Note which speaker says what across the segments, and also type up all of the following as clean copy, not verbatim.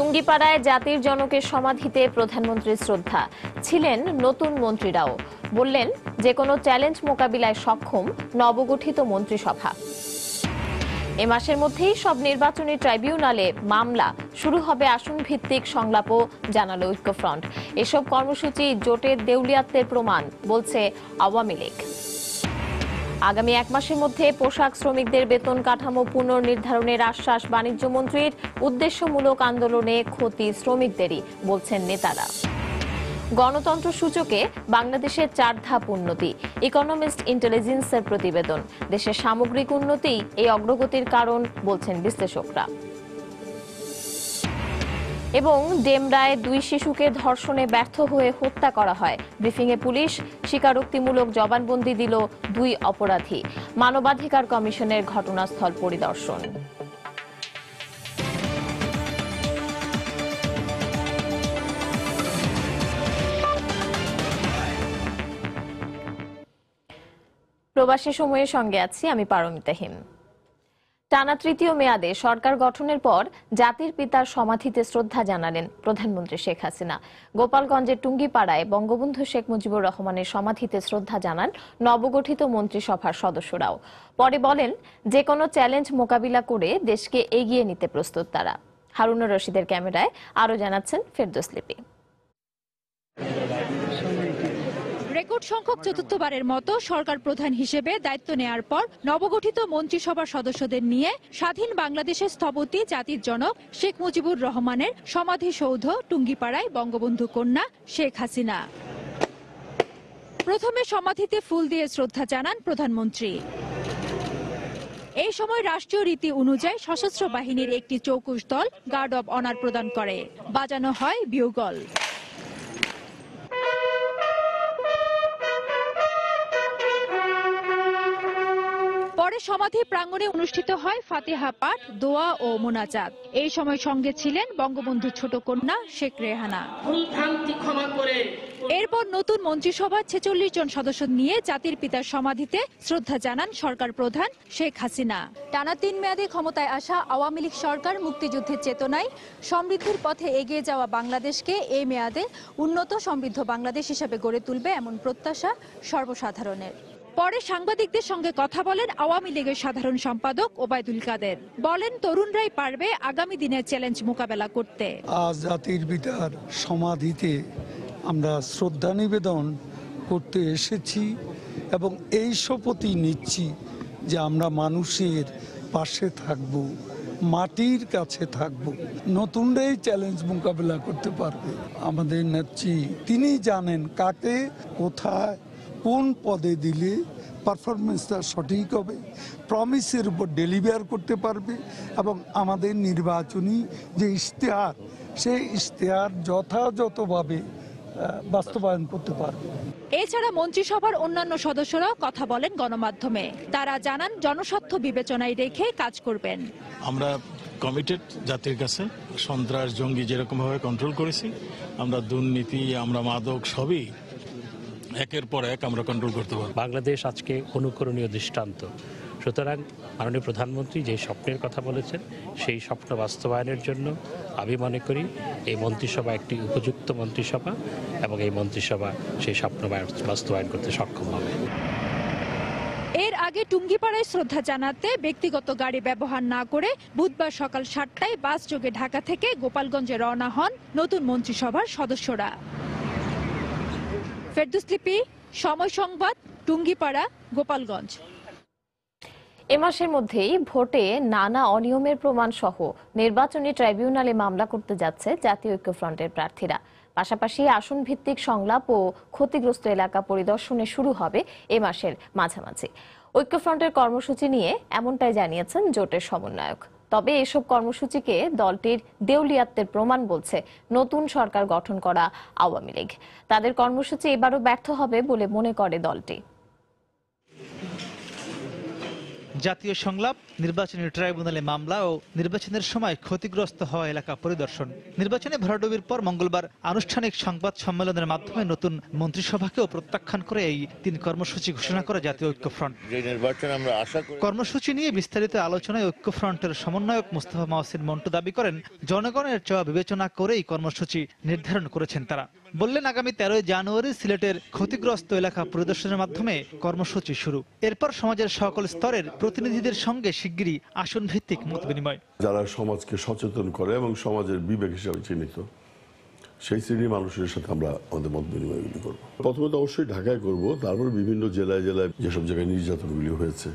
Speaker 1: টুঙ্গিপাড়ায় জাতির জনকের সমাধিতে প্রধানমন্ত্রীর শ্রদ্ধা। ছিলেন নতুন মন্ত্রীরাও। বললেন, যে কোনো চ্যালেঞ্জ মোকাবিলায় সক্ষম নবগঠিত মন্ত্রিসভা। এ মাসের মধ্যেই সব নির্বাচনী ট্রাইব্যুনালে মামলা শুরু হবে আসন ভিত্তিক সংলাপও, জানালো ঐক্যফ্রন্ট। এসব কর্মসূচি জোটের দেউলিয়াত্বের প্রমাণ, বলছে আওয়ামী লীগ। আগামী এক মাসের মধ্যে পোশাক শ্রমিকদের বেতন কাঠামো পুনর্নির্ধারণের আশ্বাস বাণিজ্য মন্ত্রীর। উদ্দেশ্যমূলক আন্দোলনে ক্ষতি শ্রমিকদেরই, বলছেন নেতারা। গণতন্ত্র সূচকে বাংলাদেশের 4 ধাপ উন্নতি। ইকোনমিস্ট ইন্টেলিজেন্সের প্রতিবেদন। দেশের সামগ্রিক উন্নতি এই অগ্রগতির কারণ, বলছেন বিশ্লেষকরা। এবং ডেমরায় 2 শিশুকে ধর্ষণে ব্যর্থ হয়ে হত্যা করা হয়। ব্রিফিংয়ে পুলিশ স্বীকারোক্তিমূলক জবানবন্দি দিল 2 অপরাধী। মানবাধিকার কমিশনের ঘটনাস্থল পরিদর্শন। প্রবাসী সময়ের সঙ্গে আছি আমি পারমিতা হিম। টানা 3য় মেয়াদে সরকার গঠনের পর জাতির পিতার সমাধিতে শ্রদ্ধা জানালেন প্রধানমন্ত্রী শেখ হাসিনা। গোপালগঞ্জের টুঙ্গিপাড়ায় বঙ্গবন্ধু শেখ মুজিবুর রহমানের সমাধিতে শ্রদ্ধা জানান নবগঠিত মন্ত্রিসভার সদস্যরাও। পরে বলেন, যে কোনো চ্যালেঞ্জ মোকাবিলা করে দেশকে এগিয়ে নিতে প্রস্তুত তারা। হারুনুর রশিদের ক্যামেরায় আরো জানাচ্ছেন ফেরদৌস লিপি।
Speaker 2: রেকর্ড সংখ্যক চতুর্থবারের মতো সরকার প্রধান হিসেবে দায়িত্ব নেয়ার পর নবগঠিত মন্ত্রিসভার সদস্যদের নিয়ে স্বাধীন বাংলাদেশের স্থপতি জাতির জনক শেখ মুজিবুর রহমানের সমাধিসৌধ টুঙ্গিপাড়ায় বঙ্গবন্ধু কন্যা শেখ হাসিনা। প্রথমে সমাধিতে ফুল দিয়ে শ্রদ্ধা জানান প্রধানমন্ত্রী। এই সময় রাষ্ট্রীয় রীতি অনুযায়ী সশস্ত্র বাহিনীর একটি চৌকুশ দল গার্ড অব অনার প্রদান করে। বাজানো হয় বিউগল। পরে সমাধি প্রাঙ্গণে অনুষ্ঠিত হয় ফাতিহা পাঠ, দোয়া ও মোনাজাত। এই সময় সঙ্গে ছিলেন বঙ্গবন্ধুর ছোট কন্যা শেখ রেহানা। এরপর নতুন মন্ত্রিসভার 46 জন সদস্য নিয়ে জাতির পিতার সমাধিতে শ্রদ্ধা জানান সরকার প্রধান শেখ হাসিনা। টানা 3 মেয়াদে ক্ষমতায় আসা আওয়ামী লীগ সরকার মুক্তিযুদ্ধের চেতনায় সমৃদ্ধির পথে এগিয়ে যাওয়া বাংলাদেশকে এই মেয়াদে উন্নত সমৃদ্ধ বাংলাদেশ হিসেবে গড়ে তুলবে, এমন প্রত্যাশা সর্বসাধারণের। পরে সাংবাদিকদের সঙ্গে কথা বলেন আওয়ামী লীগের সাধারণ সম্পাদক ওবায়দুল কাদের। বলেন, তরুণরাই পারবে আগামী দিনের চ্যালেঞ্জ মোকাবেলা করতে।
Speaker 3: আজ জাতির পিতার সমাধিতে আমরা শ্রদ্ধা নিবেদন করতে এসেছি এবং এই শপথই নিচ্ছি যে আমরা মানুষের পাশে থাকব, মাটির কাছে থাকব, নতুনরাই চ্যালেঞ্জ মোকাবেলা করতে পারবে। আমাদের নেত্রী তিনি জানেন কাকে কোথায় কোন পদে দিলে পারফরমেন্সটা সঠিক হবে, প্রমিসের উপর ডেলিভার করতে পারবে এবং আমাদের নির্বাচনী যে ইশতেহার সেই ইশতেহার যথাযথভাবে বাস্তবায়ন করতে পারবে।
Speaker 2: এছাড়া মন্ত্রিসভার অন্যান্য সদস্যরাও কথা বলেন গণমাধ্যমে। তারা জানান জনস্বার্থ বিবেচনায় রেখে কাজ করবেন।
Speaker 4: আমরা কমিটেড জাতির কাছে। সন্ত্রাস জঙ্গি যেরকম ভাবে কন্ট্রোল করেছি, আমরা দুর্নীতি, আমরা মাদক সবই একের পর এক আমরা কন্ট্রোল করতে পারব।
Speaker 5: বাংলাদেশ আজকে অনুকরণীয় দৃষ্টান্ত। সুতরাং মাননীয় প্রধানমন্ত্রী যে স্বপ্নের কথা বলেছেন, সেই স্বপ্ন বাস্তবায়নের জন্য আমি মনে করি এই মন্ত্রিসভা একটি উপযুক্ত মন্ত্রিসভা এবং এই মন্ত্রিসভা সেই স্বপ্ন বাস্তবায়ন করতে সক্ষম হবে।
Speaker 2: এর আগে টুঙ্গিপাড়ায় শ্রদ্ধা জানাতে ব্যক্তিগত গাড়ি ব্যবহার না করে বুধবার সকাল 7টায় বাস যোগে ঢাকা থেকে গোপালগঞ্জে রওনা হন নতুন মন্ত্রিসভার সদস্যরা। ফেরদৌস লিপি, সময় সংবাদ, টুঙ্গিপাড়া, গোপালগঞ্জ।
Speaker 1: এ মাসের মধ্যেই ভোটে নানা অনিয়মের প্রমাণ সহ নির্বাচনী ট্রাইব্যুনালে মামলা করতে যাচ্ছে জাতীয় ঐক্যফ্রন্টের প্রার্থীরা। পাশাপাশি আসন ভিত্তিক সংলাপ ও ক্ষতিগ্রস্ত এলাকা পরিদর্শনে শুরু হবে এ মাসের মাঝামাঝি। ঐক্যফ্রন্টের কর্মসূচি নিয়ে এমনটাই জানিয়েছেন জোটের সমন্বয়ক। তবে এসব কর্মসূচিকে দলটির দেউলিয়াত্বের প্রমাণ, বলছে নতুন সরকার গঠন করা আওয়ামী লীগ। তাদের কর্মসূচি এবারও ব্যর্থ হবে বলে মনে করে দলটি।
Speaker 6: জাতীয় সংলাপ, নির্বাচনী ট্রাইব্যুনালে মামলা ও নির্বাচনের সময় ক্ষতিগ্রস্ত হওয়া এলাকা পরিদর্শন। নির্বাচনে ভরাডুবির পর মঙ্গলবার আনুষ্ঠানিক সংবাদ সম্মেলনের মাধ্যমে নতুন মন্ত্রিসভাকেও প্রত্যাখ্যান করে এই 3 কর্মসূচি ঘোষণা করে জাতীয় ঐক্যফ্রন্ট। কর্মসূচি নিয়ে বিস্তারিত আলোচনায় ঐক্যফ্রন্টের সমন্বয়ক মোস্তফা মহসিন মন্টু দাবি করেন, জনগণের চাওয়া বিবেচনা করেই কর্মসূচি নির্ধারণ করেছেন তারা। বললেন, আগামী 13 জানুয়ারি সিলেটের ক্ষতিগ্রস্ত এলাকা পরিদর্শনের মাধ্যমে কর্মসূচি শুরু। এরপর সমাজের সকল স্তরের প্রতিনিধিদের সঙ্গে শিগগিরই আসন ভিত্তিক মত বিনিময়।
Speaker 7: যারা সমাজকে সচেতন করে এবং সমাজের বিবেক হিসাবে চিহ্নিত, সেই শ্রেণীর মানুষের সাথে আমরা আমাদের মত বিনিময়গুলি করবো। প্রথমত অবশ্যই ঢাকায় করব, তারপর বিভিন্ন জেলায় জেলায় যেসব জায়গায় নির্যাতনগুলি হয়েছে,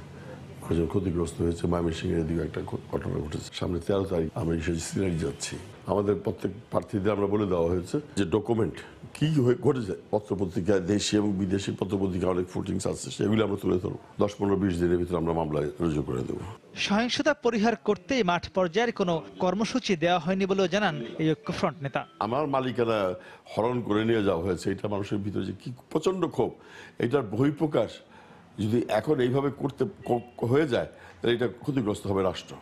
Speaker 7: ক্ষতিগ্রস্ত হয়েছে, ময়মনসিংহের দিকে একটা ঘটনা ঘটেছে। সামনে 13 তারিখ আমরা সিলেট যাচ্ছি। আমাদের প্রত্যেক প্রার্থীদের আমরা বলে দেওয়া হয়েছে যে ডকুমেন্ট কি ঘটেছে, পত্রপত্রিকায় দেশি এবং বিদেশি পত্রপত্রিকা অনেক ফুটিংস আছে, সেগুলি আমরা তুলে ধরবো। 10-15-20 দিনের ভিতরে আমরা মামলায় রুজু করে দেবো।
Speaker 6: সহিংসতা পরিহার করতেই মাঠ পর্যায়ের কোনো কর্মসূচি দেওয়া হয়নি বলেও জানান এই ঐক্যফ্রন্ট নেতা। আমার
Speaker 7: মালিকানা হরণ করে নিয়ে যাওয়া হয়েছে, এটা মানুষের ভিতরে যে কি প্রচন্ড ক্ষোভ, এটার বহিঃপ্রকাশ যদি এখন এইভাবে করতে হয়ে যায়, এটা ক্ষতিগ্রস্ত হবে রাষ্ট্র।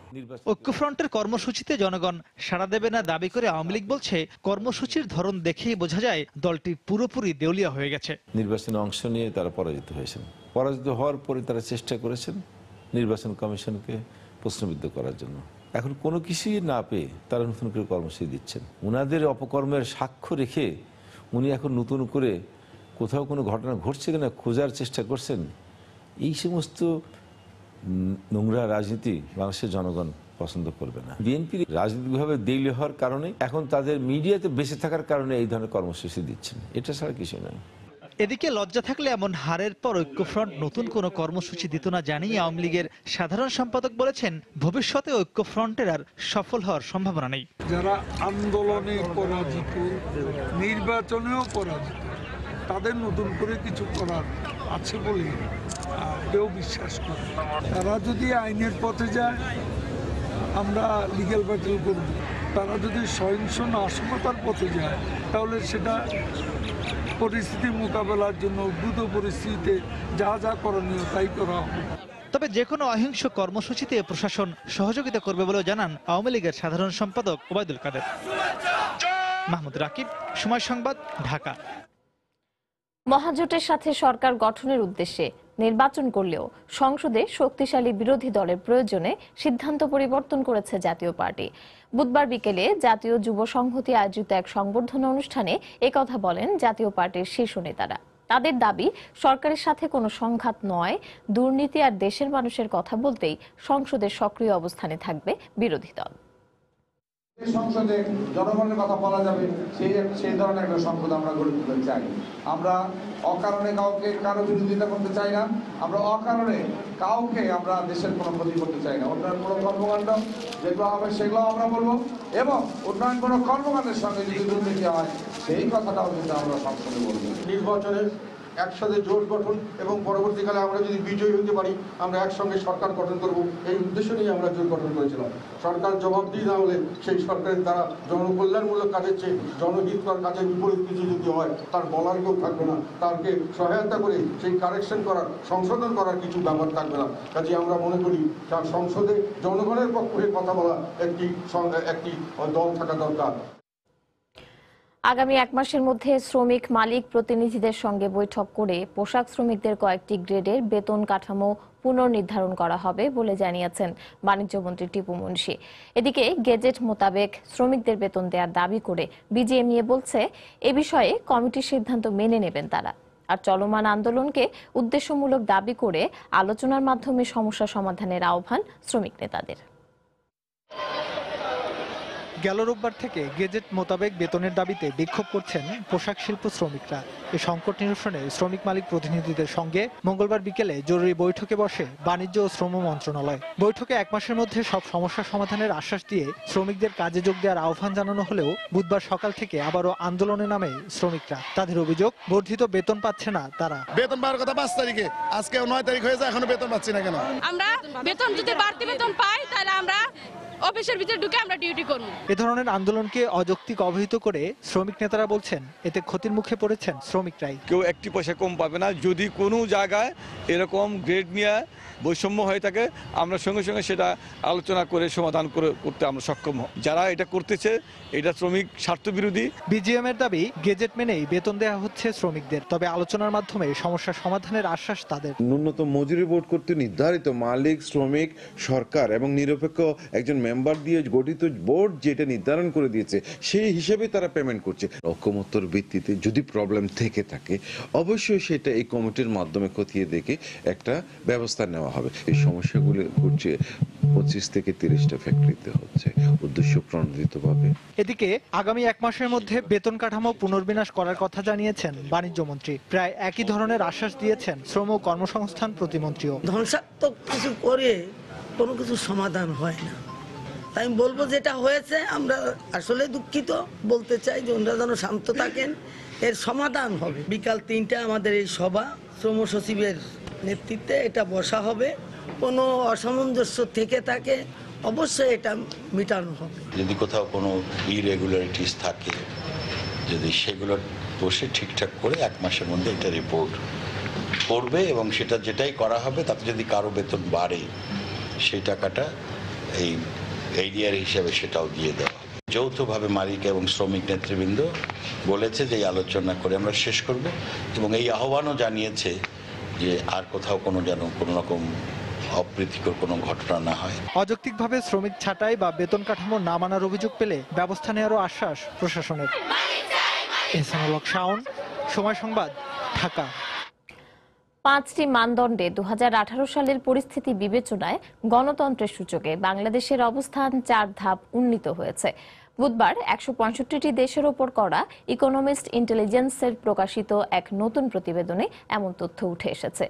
Speaker 6: ঐক্যফ্রন্টের কর্মসূচিতে জনগণ সাড়া দেবে না দাবি করে আওয়ামী লীগ বলছে, কর্মসূচির ধরন দেখেই বোঝা যায় দলটি পুরোপুরি দেউলিয়া হয়ে গেছে।
Speaker 8: নির্বাচনে অংশ নিয়ে তারা পরাজিত হয়েছেন। পরাজিত হওয়ার পরে তারা চেষ্টা করেছেন নির্বাচন কমিশনকে প্রশ্নবিদ্ধ করার জন্য। এখন কোনো কিছুই না পেয়ে তারা নতুন করে কর্মসূচি দিচ্ছেন। উনাদের অপকর্মের সাক্ষ্য রেখে উনি এখন নতুন করে কোথাও কোনো ঘটনা ঘটছে কিনা খোঁজার চেষ্টা করছেন। এই সমস্ত নোংরা রাজনীতি বাংলাদেশের জনগণ পছন্দ করবে না। বিএনপির রাজনৈতিকভাবে দেউলিয়া হওয়ার কারণে এখন তাদের মিডিয়াতে বেঁচে থাকার কারণে এই ধরনের কর্মসূচি দিচ্ছেন, এটা ছাড়া কিছু নয়।
Speaker 6: এদিকে লজ্জা থাকলে এমন হারের পর ঐক্যফ্রন্ট নতুন কোনো কর্মসূচি দিত না জানিয়ে আওয়ামী লীগের সাধারণ সম্পাদক বলেছেন, ভবিষ্যতে ঐক্যফ্রন্টের আর সফল হওয়ার সম্ভাবনা নেই।
Speaker 3: যারা আন্দোলনে পরাজিত, নির্বাচনেও পরাজিত, তাদের নতুন করে কিছু করার আছে বলে কেউ বিশ্বাস করে। তারা যদি আইনের পথে যায়, আমরা লিগ্যাল ব্যাটেল করব। তারা যদি সহিংস নাশকতার পথে যায়, তাহলে সেটা পরিস্থিতি মোকাবেলার জন্য দ্রুত পরিস্থিতিতে যা যা করণীয় তাই করা হবে।
Speaker 6: তবে যে কোনো অহিংস কর্মসূচিতে প্রশাসন সহযোগিতা করবে বলেও জানান আওয়ামী লীগের সাধারণ সম্পাদক ওবায়দুল কাদের। মাহমুদ রাকিব, সময় সংবাদ, ঢাকা।
Speaker 1: মহাজোটের সাথে সরকার গঠনের উদ্দেশ্যে নির্বাচন করলেও সংসদে শক্তিশালী বিরোধী দলের প্রয়োজনে সিদ্ধান্ত পরিবর্তন করেছে জাতীয় পার্টি। বুধবার বিকেলে জাতীয় যুব সংহতি আয়োজিত এক সংবর্ধনা অনুষ্ঠানে একথা বলেন জাতীয় পার্টির শীর্ষ নেতারা। তাদের দাবি, সরকারের সাথে কোনো সংঘাত নয়, দুর্নীতি আর দেশের মানুষের কথা বলতেই সংসদের সক্রিয় অবস্থানে থাকবে বিরোধী দল।
Speaker 9: সংসদে জনগণের কথা বলা যাবে, সেই ধরনের একটা সংসদ আমরা গড়ে তুলতে চাই। আমরা অকারণে কারো বিরোধিতা করতে চাই না, আমরা অকারণে কাউকে আমরা দেশের কোনো ক্ষতি করতে চাই না। উন্নয়ন কোনো কর্মকাণ্ড যেগুলো হবে সেগুলো আমরা বলবো, এবং উন্নয়ন কোনো কর্মকাণ্ডের সঙ্গে যদি দুর্নীতি হয় সেই কথাটাও কিন্তু আমরা সংসদে বলবো।
Speaker 10: নির্বাচনের একসাথে জোট গঠন এবং পরবর্তীকালে আমরা যদি বিজয়ী হতে পারি, আমরা একসঙ্গে সরকার গঠন করব, এই উদ্দেশ্য নিয়ে আমরা জোট গঠন করেছিলাম। সরকার জবাবদিহি না হলে সেই সরকারের দ্বারা জনকল্যাণমূলক কাজের চেয়ে জনহিতকর কাজের বিপরীত কিছু যদি হয়, তার বলার কেউ থাকবে না, তাকে সহায়তা করে সেই কারেকশন করার, সংশোধন করার কিছু ব্যাপার থাকবে না। কাজে আমরা মনে করি তার সংসদে জনগণের পক্ষে কথা বলা একটি দল থাকা দরকার।
Speaker 1: আগামী 1 মাসের মধ্যে শ্রমিক মালিক প্রতিনিধিদের সঙ্গে বৈঠক করে পোশাক শ্রমিকদের কয়েকটি গ্রেডের বেতন কাঠামো পুনর্নির্ধারণ করা হবে বলে জানিয়েছেন বাণিজ্যমন্ত্রী টিপু মুনশি। এদিকে গেজেট মোতাবেক শ্রমিকদের বেতন দেওয়ার দাবি করে বিজিএমইএ বলছে, এ বিষয়ে কমিটির সিদ্ধান্ত মেনে নেবেন তারা। আর চলমান আন্দোলনকে উদ্দেশ্যমূলক দাবি করে আলোচনার মাধ্যমে সমস্যা সমাধানের আহ্বান শ্রমিক নেতাদের।
Speaker 6: গেল রোববার থেকে গেজেট মোতাবেক বেতনের দাবিতে বিক্ষোভ করছেন পোশাক শিল্প শ্রমিকরা। এই সংকট নিরসনে শ্রমিক মালিক প্রতিনিধিদের সঙ্গে মঙ্গলবার বিকেলে জরুরি বৈঠকে বসে বাণিজ্য ও শ্রম মন্ত্রণালয়। বৈঠকে 1 মাসের মধ্যে সব সমস্যা সমাধানের আশ্বাস দিয়ে শ্রমিকদের কাজে যোগ দেওয়ার আহ্বান জানানো হলেও বুধবার সকাল থেকে আবারও আন্দোলনে নামে শ্রমিকরা। তাদের অভিযোগ, বর্ধিত বেতন পাচ্ছে না তারা।
Speaker 11: বেতন পাওয়ার কথা 5 তারিখে, আজকে 9 তারিখ হয়ে যায়, এখনো বেতন পাচ্ছি না কেন?
Speaker 12: আমরা বেতন যদি বাড়তি বেতন পাই তাহলে আমরা
Speaker 11: অফিসের ভিতরে ঢুকে আমরা ডিউটি করব।
Speaker 6: এ ধরনের আন্দোলনকে অযৌক্তিক অবহিত করে শ্রমিক নেতারা বলছেন এতে ক্ষতির মুখে পড়েছেন শ্রমিকরাই।
Speaker 12: কেউ একটি পয়সা কম পাবে না। যদি কোনো জায়গায় এরকম গ্রেড নিয়ে বৈষম্য হয়ে থাকে, আমরা সঙ্গে সঙ্গে সেটা আলোচনা করে সমাধান করতে আমরা সক্ষম হব। যারা এটা করতেছে এটা শ্রমিক স্বার্থবিরোধী।
Speaker 6: বিজিএম এর দাবি গেজেট মেনেই বেতন দেওয়া হচ্ছে শ্রমিকদের, তবে আলোচনার মাধ্যমে সমস্যা সমাধানের আশ্বাস তাদের।
Speaker 13: ন্যূনতম মজুরি বোর্ড কর্তৃক নির্ধারিত মালিক, শ্রমিক, সরকার এবং নিরপেক্ষ একজন মেম্বার দিয়ে গঠিত বোর্ড যেটা নির্ধারণ করে দিয়েছে সেই হিসেবে তারা পেমেন্ট করছে। ঐকমত্যর ভিত্তিতে যদি প্রবলেম থেকে থাকে অবশ্যই সেটা এই কমিটির মাধ্যমে খতিয়ে দেখে একটা ব্যবস্থা নেওয়া হবে। এই সমস্যাগুলো ঘটছে 25 থেকে 30টা ফ্যাক্টরিতে হচ্ছে উদ্দেশ্য প্রণোদিতভাবে।
Speaker 6: এদিকে আগামী 1 মাসের মধ্যে বেতন কাঠামো পুনর্বিন্যাস করার কথা জানিয়েছেন বাণিজ্য মন্ত্রী। প্রায় একই ধরনের আশ্বাস দিয়েছেন শ্রম ও কর্মসংস্থান প্রতিমন্ত্রীও।
Speaker 14: ধ্বংসাত্মক কিছু করে কোনো কিছু সমাধান হয় না, তাই আমি বলবো যেটা হয়েছে আমরা আসলে দুঃখিত। বলতে চাই যে ওনারা যেন শান্ত থাকেন, এর সমাধান হবে। বিকাল 3টায় আমাদের এই সভা, শ্রম সচিবের নেতৃত্বে এটা বসা হবে। কোনো অসামঞ্জস্য থেকে থাকে অবশ্যই এটা মেটানো হবে।
Speaker 15: যদি কোথাও কোনো ইরেগুলারিটিস থাকে, যদি সেগুলো বসে ঠিকঠাক করে 1 মাসের মধ্যে এটা রিপোর্ট করবে এবং সেটা যেটাই করা হবে তাতে যদি কারো বেতন বাড়ে সেই টাকাটা এই এরিয়ার হিসাবে সেটাও দিয়ে দেওয়া হবে। যৌথভাবে মালিক এবং শ্রমিক নেতৃবৃন্দ বলেছে যে এই আলোচনা করে আমরা শেষ করব এবং এই আহ্বানও জানিয়েছে যে আর কোথাও কোনো যেন কোনো রকম অপ্রীতিকর কোনো ঘটনা না হয়।
Speaker 6: অযৌক্তিকভাবে শ্রমিক ছাঁটাই বা বেতন কাঠামো না মানার অভিযোগ পেলে ব্যবস্থা নেওয়ারও আশ্বাস প্রশাসনের। এহসানুল হক শাওন, সময় সংবাদ, ঢাকা।
Speaker 1: 5টি মানদণ্ডে 2018 সালের পরিস্থিতি বিবেচনায় গণতন্ত্রের সূচকে বাংলাদেশের অবস্থান 4 ধাপ উন্নীত হয়েছে। বুধবার 165টি দেশের ওপর করা ইকোনমিস্ট ইন্টেলিজেন্সের প্রকাশিত এক নতুন প্রতিবেদনে এমন তথ্য উঠে এসেছে।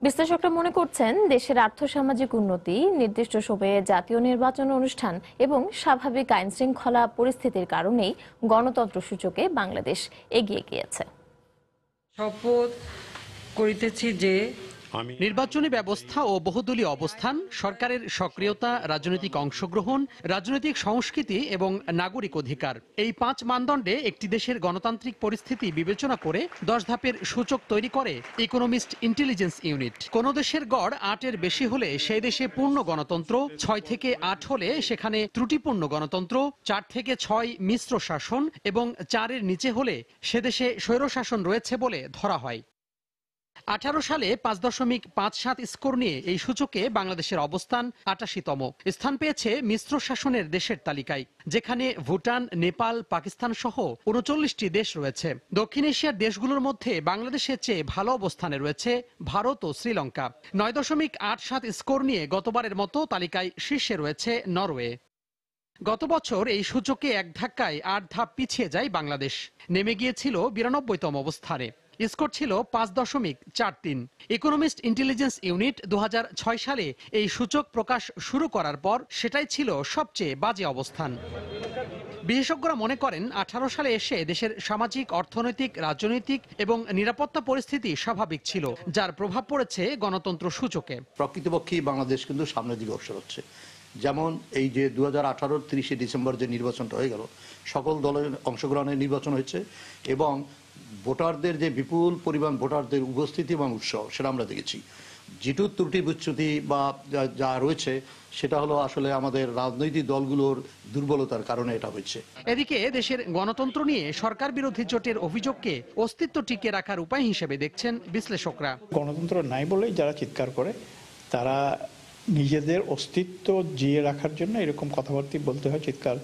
Speaker 1: বিশ্লেষকরা মনে করছেন দেশের আর্থসামাজিক উন্নতি, নির্দিষ্ট সময়ে জাতীয় নির্বাচন অনুষ্ঠান এবং স্বাভাবিক আইন শৃঙ্খলা পরিস্থিতির কারণেই গণতন্ত্র সূচকে বাংলাদেশ এগিয়ে গিয়েছে।
Speaker 16: শপথ করিতেছি যে
Speaker 17: নির্বাচনী ব্যবস্থা ও বহুদলীয় অবস্থান, সরকারের সক্রিয়তা, রাজনৈতিক অংশগ্রহণ, রাজনৈতিক সংস্কৃতি এবং নাগরিক অধিকার, এই 5 মানদণ্ডে একটি দেশের গণতান্ত্রিক পরিস্থিতি বিবেচনা করে 10 ধাপের সূচক তৈরি করে ইকোনমিস্ট ইন্টেলিজেন্স ইউনিট। কোন দেশের গড় 8-এর বেশি হলে সেই দেশে পূর্ণ গণতন্ত্র, 6 থেকে 8 হলে সেখানে ত্রুটিপূর্ণ গণতন্ত্র, 4 থেকে 6 মিশ্র শাসন এবং 4-এর নিচে হলে সে দেশে স্বৈরশাসন রয়েছে বলে ধরা হয়। 18 সালে 5.57 স্কোর নিয়ে এই সূচকে বাংলাদেশের অবস্থান 88তম স্থান পেয়েছে মিশ্র শাসনের দেশের তালিকায়, যেখানে ভুটান, নেপাল, পাকিস্তান সহ 39টি দেশ রয়েছে। দক্ষিণ এশিয়ার দেশগুলোর মধ্যে বাংলাদেশের চেয়ে ভালো অবস্থানে রয়েছে ভারত ও শ্রীলঙ্কা। 9.87 স্কোর নিয়ে গতবারের মতো তালিকায় শীর্ষে রয়েছে নরওয়ে। গত বছর এই সূচকে এক ধাক্কায় 8 ধাপ পিছিয়ে যায় বাংলাদেশ, নেমে গিয়েছিল 92তম অবস্থানে। স্কোর ছিল 5.43। ইকোনমিস্ট ইন্টেলিজেন্স ইউনিট 2006 সালে এই সূচক প্রকাশ শুরু করার পর সেটাই ছিল সবচেয়ে বাজে অবস্থান। বিশেষজ্ঞরা মনে করেন 18 সালে এসে দেশের সামাজিক, অর্থনৈতিক, রাজনৈতিক এবং নিরাপত্তা পরিস্থিতি স্বাভাবিক ছিল, যার প্রভাব পড়েছে গণতন্ত্র সূচকে।
Speaker 18: প্রকৃতপক্ষেই বাংলাদেশ কিন্তু সামনের দিকে অগ্রসর হচ্ছে। যেমন এই যে 2018 30 ডিসেম্বর যে নির্বাচনটা হয়ে গেল, সকল দলের অংশগ্রহণের নির্বাচন হয়েছে এবং ভোটারদের যে বিপুল পরিমাণ ভোটারদের উপস্থিতি এবং উৎসাহ সেটা আমরা দেখেছি। যেটু ত্রুটি বিচ্যুতি বা যা রয়েছে সেটা হলো আসলে আমাদের রাজনৈতিক দলগুলোর দুর্বলতার কারণে এটা হচ্ছে।
Speaker 17: এদিকে দেশের গণতন্ত্র নিয়ে সরকার বিরোধী জোটের অভিযোগকে অস্তিত্ব টিকিয়ে রাখার উপায় হিসেবে দেখছেন বিশ্লেষকরা।
Speaker 19: গণতন্ত্র নাই বলেই যারা চিৎকার করে, তারা নিজেদের অস্তিত্ব জিয়ে রাখার জন্য এরকম কথাবার্তা বলতে হয়, চিৎকার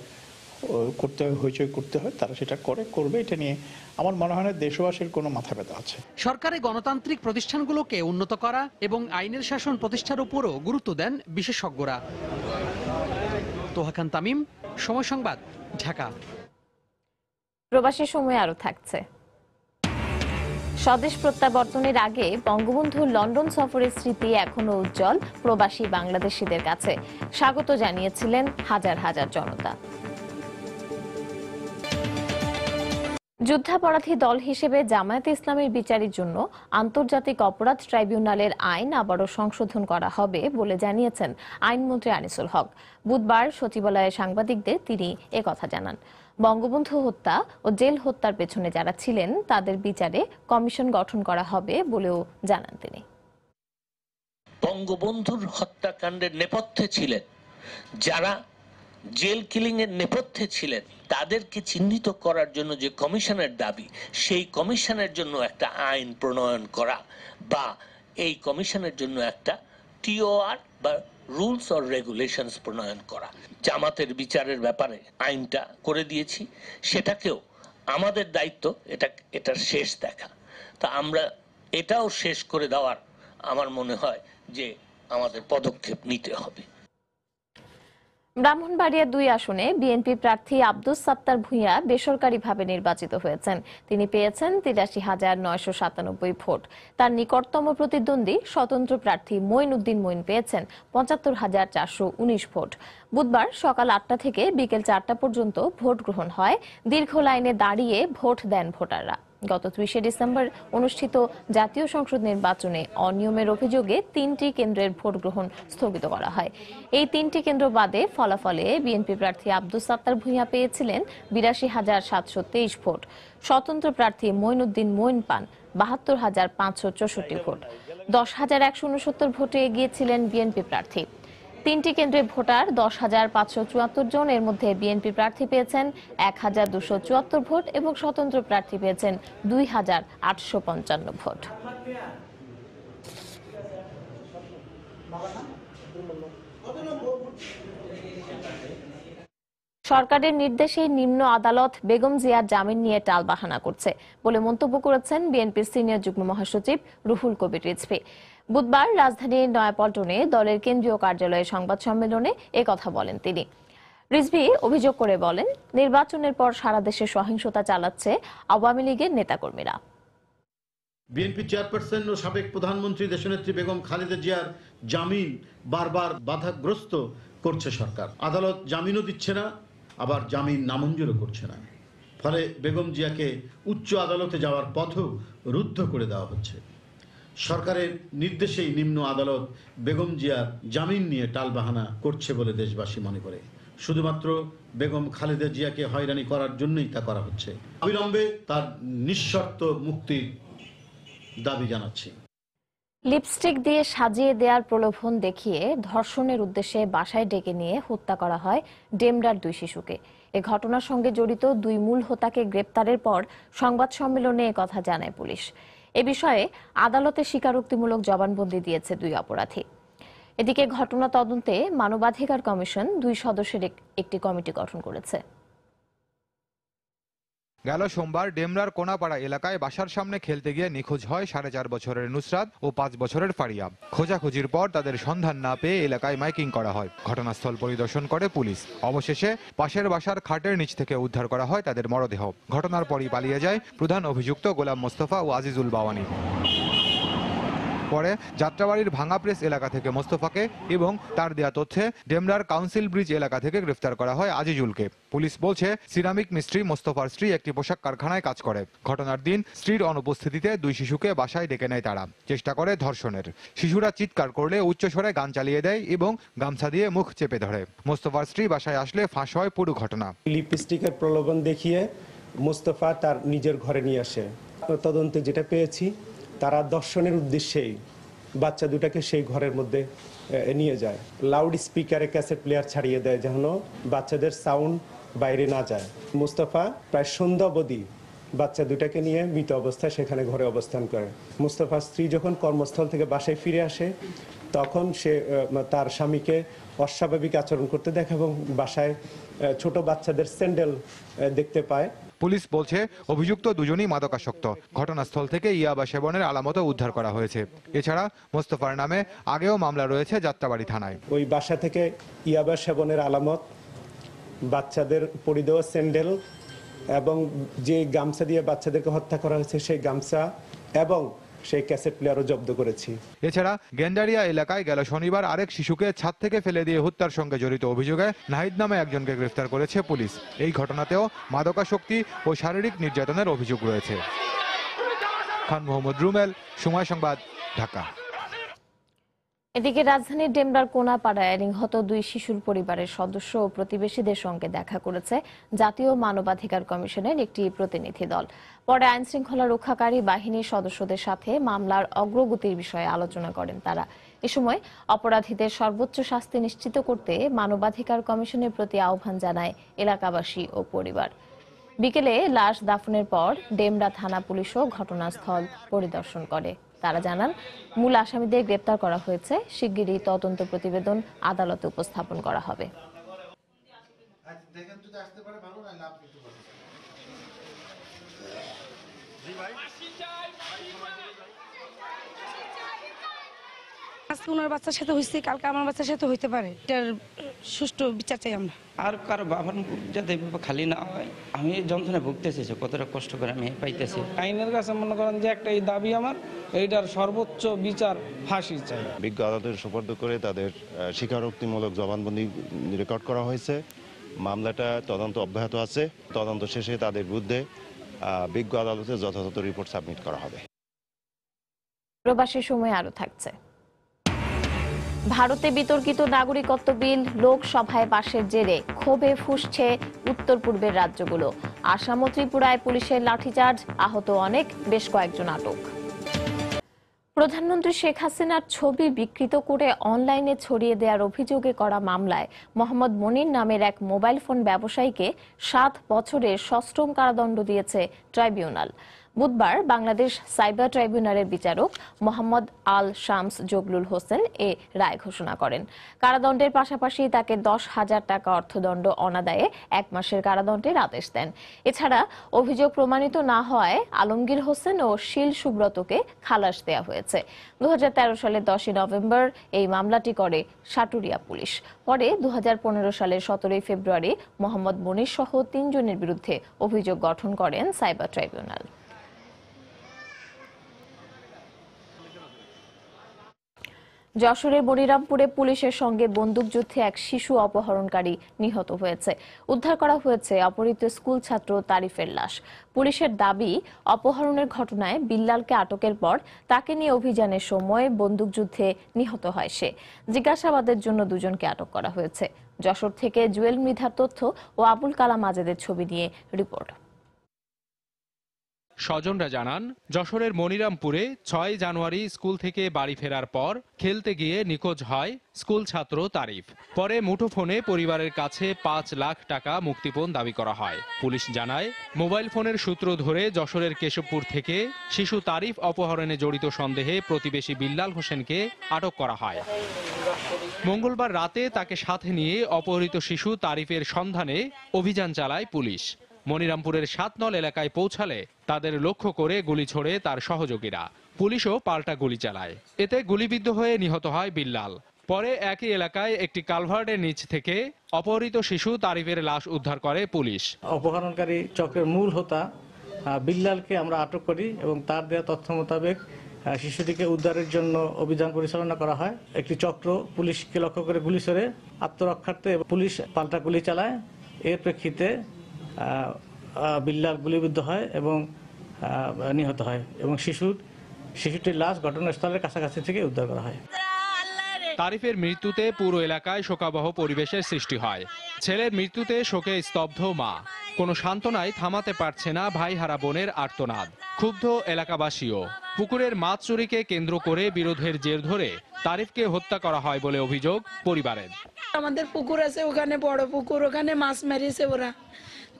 Speaker 19: করতে হয়, হইচই করতে হয়, তারা সেটা করবে। এটা নিয়ে আমার মনে হয় না দেশবাসীর কোনো মাথা ব্যথা আছে।
Speaker 17: সরকারের গণতান্ত্রিক প্রতিষ্ঠানগুলোকে উন্নত করা এবং আইনের শাসন প্রতিষ্ঠার উপরও গুরুত্ব দেন বিশেষজ্ঞরা। তোহা খান তামিম, সময় সংবাদ, ঢাকা।
Speaker 1: প্রবাসী সময় আরো থাকছে। স্বদেশ প্রত্যাবর্তনের আগে বঙ্গবন্ধু লন্ডন সফরের স্মৃতি এখনো উজ্জ্বল প্রবাসী বাংলাদেশিদের কাছে। স্বাগত জানিয়েছিলেন হাজার হাজার জনতা। যুদ্ধাপরাধী দল হিসেবে জামায়াতে ইসলামের বিচারের জন্য আন্তর্জাতিক অপরাধ ট্রাইব্যুনালের আইন আবারও সংশোধন করা হবে বলে জানিয়েছেন আইনমন্ত্রী আনিসুল হক। বুধবার সচিবালয়ে সাংবাদিকদের তিনি একথা জানান। বঙ্গবন্ধু হত্যা ও জেল হত্যার পেছনে যারা ছিলেন তাদের বিচারে কমিশন গঠন করা হবে বলেও জানান তিনি।
Speaker 20: বঙ্গবন্ধুর হত্যাকাণ্ডের নেপথ্যে ছিলেন যারা, জেল কিলিং এর নেপথ্যে ছিলেন, তাদেরকে চিহ্নিত করার জন্য যে কমিশনের দাবি, সেই কমিশনের জন্য একটা আইন প্রণয়ন করা বা এই কমিশনের জন্য একটা টিওআর বা রুলস অর রেগুলেশনস প্রণয়ন করা। জামাতের বিচারের ব্যাপারে আইনটা করে দিয়েছি, সেটাকেও আমাদের দায়িত্ব এটার শেষ দেখা। তা আমরা এটাও শেষ করে দেওয়ার আমার মনে হয় যে আমাদের পদক্ষেপ নিতে হবে।
Speaker 1: ব্রাহ্মণবাড়িয়া ২ আসনে বিএনপি প্রার্থী আব্দুস সাত্তার ভূঁইয়া বেসরকারিভাবে নির্বাচিত হয়েছেন। তিনি পেয়েছেন ৮৩,৯৯৭ ভোট। তার নিকটতম প্রতিদ্বন্দ্বী স্বতন্ত্র প্রার্থী মঈন উদ্দিন মঈন পেয়েছেন ৭৫,৪১৯ ভোট। বুধবার সকাল ৮টা থেকে বিকেল ৪টা পর্যন্ত ভোট গ্রহণ হয়। দীর্ঘ লাইনে দাঁড়িয়ে ভোট দেন ভোটাররা। গত ৩০ ডিসেম্বর অনুষ্ঠিত জাতীয় সংসদ নির্বাচনে অনিয়মের অভিযোগে ৩টি কেন্দ্রের ভোট গ্রহণ স্থগিত করা হয়। এই ৩টি কেন্দ্র বাদে ফলাফলে বিএনপি প্রার্থী আব্দুস সাত্তার ভূঁইয়া পেয়েছিলেন ৮২,৭২৩ ভোট। স্বতন্ত্র প্রার্থী মঈন উদ্দিন মঈন পান ৭২,৫৬৪ ভোট। ১০,১৬৯ ভোটে এগিয়েছিলেন বিএনপি প্রার্থী। ৩টি কেন্দ্রে ভোটার ১০,৫৭৪ জন। এর মধ্যে বিএনপি প্রার্থী পেয়েছেন ১,২৭৪ ভোট এবং স্বতন্ত্র প্রার্থী পেয়েছেন ২,৮৫৫ ভোট। সরকারের নির্দেশে নিম্ন আদালত বেগম জিয়ার জামিন নিয়ে টালবাহানা করছে বলে মন্তব্য করেছেন বিএনপির সিনিয়র যুগ্ম মহাসচিব রুহুল কবির রিজভী। বুধবার রাজধানীর নয়াপল্টনে দলের কেন্দ্রীয় কার্যালয়ে সংবাদ সম্মেলনে একথা বলেন তিনি। রিজভী অভিযোগ করে বলেন, নির্বাচনের পর সারা দেশে সহিংসতা চালাচ্ছে আওয়ামী লীগের নেতাকর্মীরা।
Speaker 21: বিএনপি চেয়ারপারসন ও সাবেক প্রধানমন্ত্রী দেশনেত্রী বেগম খালেদা জিয়ার জামিন বারবার বাধাগ্রস্ত করছে সরকার। আদালত জামিনও দিচ্ছে না, আবার জামিন নামঞ্জুরও করছে না। ফলে বেগম জিয়াকে উচ্চ আদালতে যাওয়ার পথও রুদ্ধ করে দেওয়া হচ্ছে। সরকারের নির্দেশেই নিম্ন আদালত বেগম জিয়ার জামিন নিয়ে টালবাহানা করছে বলে দেশবাসী মনে করে। শুধুমাত্র বেগম খালেদা জিয়াকে হয়রানি করার জন্যই তা করা হচ্ছে। অবিলম্বে তার নিঃশর্ত মুক্তির দাবি জানাচ্ছি।
Speaker 1: লিপস্টিক দিয়ে সাজিয়ে দেওয়ার প্রলোভন দেখিয়ে ধর্ষণের উদ্দেশ্যে বাসায় ডেকে নিয়ে হত্যা করা হয় ডেমরার 2 শিশুকে। এ ঘটনার সঙ্গে জড়িত 2 মূল হোতাকে গ্রেপ্তারের পর সংবাদ সম্মেলনে একথা জানায় পুলিশ। এ বিষয়ে আদালতে স্বীকারোক্তিমূলক জবানবন্দি দিয়েছে 2 অপরাধী। এদিকে ঘটনা তদন্তে মানবাধিকার কমিশন 2 সদস্যের একটি কমিটি গঠন করেছে।
Speaker 22: গেল সোমবার ডেমরার কোনাপাড়া এলাকায় বাসার সামনে খেলতে গিয়ে নিখোঁজ হয় 4.5 বছরের নুসরাত ও 5 বছরের ফারিয়া। খোঁজাখুঁজির পর তাদের সন্ধান না পেয়ে এলাকায় মাইকিং করা হয়। ঘটনাস্থল পরিদর্শন করে পুলিশ। অবশেষে পাশের বাসার খাটের নিচ থেকে উদ্ধার করা হয় তাদের মরদেহ। ঘটনার পরই পালিয়ে যায় প্রধান অভিযুক্ত গোলাম মোস্তফা ও আজিজুল বাওয়ানি। পরে যাত্রাবাড়ির ভাঙা প্রেস এলাকা থেকে মোস্তফাকে এবং তার দেয়া তথ্যে ডেমরার কাউন্সিল ব্রিজ এলাকা থেকে গ্রেফতার করা হয় আজিজুলকে। পুলিশ বলছে, সিরামিক মিস্ত্রি মোস্তফার স্ত্রী একটি পোশাক কারখানায় কাজ করে। ঘটনার দিন স্ত্রীর অনুপস্থিতিতে 2 শিশুকে বাসায় ডেকে নেয় তারা। চেষ্টা করে ধর্ষণের। শিশুরা চিৎকার করলে উচ্চস্বরে গান চালিয়ে দেয় এবং গামছা দিয়ে মুখ চেপে ধরে। মোস্তফার স্ত্রী বাসায় আসলে ফাঁস হয় পুরো ঘটনা।
Speaker 23: লিপস্টিকের প্রলোভন দেখিয়ে মোস্তফা তার নিজের ঘরে নিয়ে আসে। তদন্তে যেটা পেয়েছি, তারা দর্শনের উদ্দেশ্যেই বাচ্চা দুটাকে সেই ঘরের মধ্যে নিয়ে যায়। লাউড স্পিকারে ক্যাসেট প্লেয়ার ছাড়িয়ে দেয় যেন বাচ্চাদের সাউন্ড বাইরে না যায়। মোস্তফা প্রায় সন্ধ্যা অবধি বাচ্চা দুটাকে নিয়ে মৃত অবস্থায় সেখানে ঘরে অবস্থান করে। মোস্তফার স্ত্রী যখন কর্মস্থল থেকে বাসায় ফিরে আসে, তখন সে তার স্বামীকে অস্বাভাবিক আচরণ করতে দেখে এবং বাসায় ছোট বাচ্চাদের স্যান্ডেল দেখতে পায়।
Speaker 22: পুলিশ বলছে, অভিযুক্ত দুজনই মাদকাসক্ত। ঘটনাস্থল থেকে ইয়াবা সেবনের আলামতও উদ্ধার করা হয়েছে। এছাড়া মোস্তফার নামে আগেও মামলা রয়েছে যাত্রাবাড়ি থানায়।
Speaker 23: ওই বাসা থেকে ইয়াবা সেবনের আলামত, বাচ্চাদের পরিধেয় স্যান্ডেল এবং যে গামছা দিয়ে বাচ্চাদেরকে হত্যা করা হয়েছে সেই গামছা এবং সেই ক্যাসেট প্লেয়ারও জব্দ করেছি।
Speaker 22: এছাড়া গেন্ডারিয়া এলাকায় গেল শনিবার আরেক শিশুকে ছাদ থেকে ফেলে দিয়ে হত্যার সঙ্গে জড়িত অভিযোগে নাহিদ নামে একজনকে গ্রেফতার করেছে পুলিশ। এই ঘটনাতেও মাদকাসক্তি ও শারীরিক নির্যাতনের অভিযোগ রয়েছে। খান মোহাম্মদ রুমেল, সময় সংবাদ, ঢাকা।
Speaker 1: এদিকে রাজধানীর ডেমরার কোনাপাড়ায় নিহত 2 শিশুর পরিবারের সদস্য ও প্রতিবেশীদের সঙ্গে দেখা করেছে জাতীয় মানবাধিকার কমিশনের একটি প্রতিনিধি দল। পরে আইন শৃঙ্খলা রক্ষাকারী বাহিনীর সদস্যদের সাথে মামলার অগ্রগতির বিষয়ে আলোচনা করেন তারা। এ সময় অপরাধীদের সর্বোচ্চ শাস্তি নিশ্চিত করতে মানবাধিকার কমিশনের প্রতি আহ্বান জানায় এলাকাবাসী ও পরিবার। বিকেলে লাশ দাফনের পর ডেমরা থানা পুলিশও ঘটনাস্থল পরিদর্শন করে। তারা জানান, মূল আসামিদের গ্রেপ্তার করা হয়েছে, শিগগিরই তদন্ত প্রতিবেদন আদালতে উপস্থাপন করা হবে।
Speaker 2: আজকে ওনার বাচ্চার সাথে হয়েছে, কালকে আমার বাচ্চার সাথে হইতে পারে। এটার সুষ্ঠু বিচার চাই আমরা।
Speaker 4: আর কারো বাবার যাতে খালি না হয়, আমি যন্ত্রণায় ভুগতেছি, কতটা কষ্ট করে আমি পাইতেছি।
Speaker 5: আইনের কাছে মনে করেন যে একটাই দাবি আমার, এইটার সর্বোচ্চ বিচার ফাঁসি চাই।
Speaker 24: বিজ্ঞ আদালতের সুপর্দ করে তাদের স্বীকারোক্তিমূলক জবানবন্দি রেকর্ড করা হয়েছে। মামলাটা তদন্ত অব্যাহত আছে। তদন্ত শেষে তাদের বিরুদ্ধে বিজ্ঞ আদালতে যথাযথ রিপোর্ট সাবমিট করা হবে।
Speaker 1: প্রবাসী সময় আরো থাকছে। ভারতে বিতর্কিত নাগরিকত্ব বিল লোকসভায় পাশের জেরে ক্ষোভে ফুঁসছে উত্তর পূর্বের রাজ্যগুলো। আসাম ও ত্রিপুরায় পুলিশের লাঠিচার্জ, আহত অনেক, বেশ কয়েকজন আটক। প্রধানমন্ত্রী শেখ হাসিনার ছবি বিকৃত করে অনলাইনে ছড়িয়ে দেওয়ার অভিযোগে করা মামলায় মোহাম্মদ মনির নামের এক মোবাইল ফোন ব্যবসায়ীকে 7 বছরের সশ্রম কারাদণ্ড দিয়েছে ট্রাইব্যুনাল। বুধবার বাংলাদেশ সাইবার ট্রাইব্যুনালের বিচারক মোহাম্মদ আল শামস জগলুল হোসেন এ রায় ঘোষণা করেন। কারাদণ্ডের পাশাপাশি তাকে 10,000 টাকা অর্থদণ্ড অনাদায়ে 1 মাসের কারাদণ্ডের আদেশ দেন। এছাড়া অভিযোগ প্রমাণিত না হওয়ায় আলমগীর হোসেন ও শিল সুব্রতকে খালাস দেওয়া হয়েছে। 2013 সালের 10 নভেম্বর এই মামলাটি করে সাটুরিয়া পুলিশ। পরে 2015 সালের 17 ফেব্রুয়ারি মোহাম্মদ মনির সহ 3 জনের বিরুদ্ধে অভিযোগ গঠন করেন সাইবার ট্রাইব্যুনাল। যশোরের মনিরামপুরে পুলিশের সঙ্গে বন্দুকযুদ্ধে এক শিশু অপহরণকারী নিহত হয়েছে। উদ্ধার করা হয়েছে অপহৃত স্কুল ছাত্র তারিফের লাশ। পুলিশের দাবি, অপহরণের ঘটনায় বিল্লালকে আটকের পর তাকে নিয়ে অভিযানের সময় বন্দুকযুদ্ধে নিহত হয় সে। জিজ্ঞাসাবাদের জন্য 2 জনকে আটক করা হয়েছে। যশোর থেকে জুয়েল মৃধার তথ্য ও আবুল কালাম আজাদের ছবি নিয়ে রিপোর্ট।
Speaker 25: স্বজনরা জানান, যশোরের মনিরামপুরে 6 জানুয়ারি স্কুল থেকে বাড়ি ফেরার পর খেলতে গিয়ে নিখোঁজ হয় স্কুল ছাত্র তারিফ। পরে মুঠোফোনে পরিবারের কাছে 5 লাখ টাকা মুক্তিপণ দাবি করা হয়। পুলিশ জানায়, মোবাইল ফোনের সূত্র ধরে যশোরের কেশবপুর থেকে শিশু তারিফ অপহরণে জড়িত সন্দেহে প্রতিবেশী বিল্লাল হোসেনকে আটক করা হয়। মঙ্গলবার রাতে তাকে সাথে নিয়ে অপহৃত শিশু তারিফের সন্ধানে অভিযান চালায় পুলিশ। মনিরামপুরের 7 নল এলাকায় পৌঁছালে তাদের লক্ষ্য করে গুলি ছোড়ে তার সহযোগীরা। পুলিশও পাল্টা গুলি চালায়। এতে গুলিবিদ্ধ হয়ে নিহত হয় বিল্লাল। পরে একই এলাকায় একটি কালভার্টের নিচ থেকে অপহৃত শিশু তারিফের লাশ উদ্ধার করে পুলিশ।
Speaker 26: অপহরণকারী চক্রের মূল হোতা বিল্লালকে আমরা আটক করি এবং তার দেওয়া তথ্য মোতাবেক শিশুটিকে উদ্ধারের জন্য অভিযান পরিচালনা করা হয়। একটি চক্র পুলিশকে লক্ষ্য করে গুলি ছোড়ে। আত্মরক্ষার্থে পুলিশ পাল্টা গুলি চালায়। এর প্রেক্ষিতে বিল্লাল গুলিবিদ্ধ হয় এবং নিহত হয় এবং শিশুটির লাশ ঘটনাস্থলের কাছাকাছি থেকে উদ্ধার করা হয়।
Speaker 25: তারিফের মৃত্যুতে পুরো এলাকায় শোকাবহ পরিবেশের সৃষ্টি হয়। ছেলের মৃত্যুতে শোকে স্তব্ধ মা। কোনো সান্ত্বনায় থামাতে পারছে না ভাইহারা বোনের আর্তনাদ। ক্ষুব্ধ এলাকাবাসীও। পুকুরের মাছ চুরিকে কেন্দ্র করে বিরোধের জের ধরে তারিফকে হত্যা করা হয় বলে অভিযোগ পরিবারের।
Speaker 2: আমাদের পুকুর আছে, ওখানে বড় পুকুর, ওখানে মাছ মেরেছে ওরা।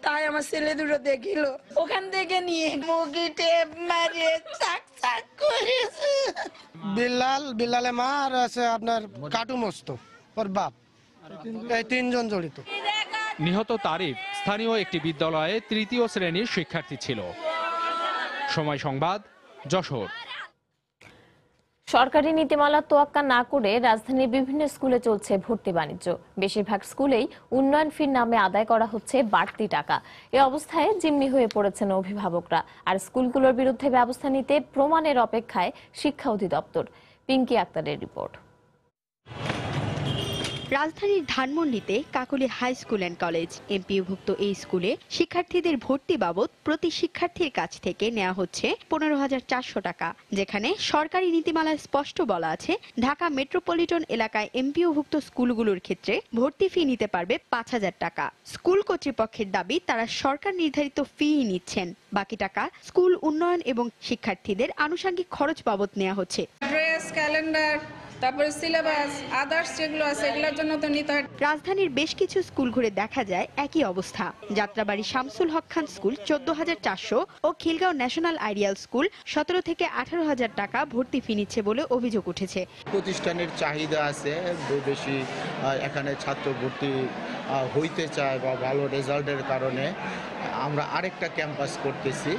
Speaker 2: তাই আমার ছেলে দুটো দেখিল, ওখান থেকে নিয়ে মুগি টেপ মারিয়ে চাক চাক করেছে।
Speaker 27: বিল্লালে মা আর আছে আপনার কাটু মস্ত ওর বাপ, এই 3 জন জড়িত।
Speaker 25: নিহত তারিফ স্থানীয় একটি বিদ্যালয়ে 3য় শ্রেণীর শিক্ষার্থী ছিল। সময় সংবাদ, যশোর।
Speaker 1: সরকারি নীতিমালা তোয়াক্কা না করে রাজধানীর বিভিন্ন স্কুলে চলছে ভর্তি বাণিজ্য। বেশিরভাগ স্কুলেই উন্নয়ন ফির নামে আদায় করা হচ্ছে বাড়তি টাকা। এ অবস্থায় জিম্মি হয়ে পড়েছেন অভিভাবকরা, আর স্কুলগুলোর বিরুদ্ধে ব্যবস্থা নিতে প্রমাণের অপেক্ষায় শিক্ষা অধিদপ্তর। পিঙ্কি আক্তারের রিপোর্ট।
Speaker 3: রাজধানীর ধানমন্ডিতে Kakoli high school and college এমপিওভুক্ত এই স্কুলে শিক্ষার্থীদের ভর্তি বাবদ প্রতি শিক্ষার্থীর কাছ থেকে নেওয়া হচ্ছে 15,400 টাকা, যেখানে সরকারি নীতিমালায় স্পষ্ট বলা আছে ঢাকা মেট্রোপলিটন এলাকায় এমপিওভুক্ত স্কুলগুলোর ক্ষেত্রে ভর্তি ফি নিতে পারবে 5,000 টাকা। স্কুল কর্তৃপক্ষের দাবি তারা সরকার নির্ধারিত ফি নিচ্ছেন, বাকি টাকা স্কুল উন্নয়ন এবং শিক্ষার্থীদের আনুষঙ্গিক খরচ বাবদ নেওয়া হচ্ছে।
Speaker 7: ড্রেস, ক্যালেন্ডার, তারপরে সিলেবাস, আদার্স যেগুলো আছে এগুলোর জন্য তো নিতে হয়।
Speaker 3: রাজধানীর বেশ কিছু স্কুল ঘুরে দেখা যায় একই অবস্থা। যাত্রাবাড়ি শামসুল হক খান স্কুল 14,400 ও খিলগাঁও ন্যাশনাল আইডিয়াল স্কুল 17 থেকে 18,000 টাকা ভর্তি ফি নিচ্ছে বলে অভিযোগ উঠেছে।
Speaker 8: প্রতিষ্ঠানের চাহিদা আছে বেশি, এখানে ছাত্র ভর্তি হইতে চায় বা ভালো রেজাল্টের কারণে আমরা আরেকটা ক্যাম্পাস করতেছি,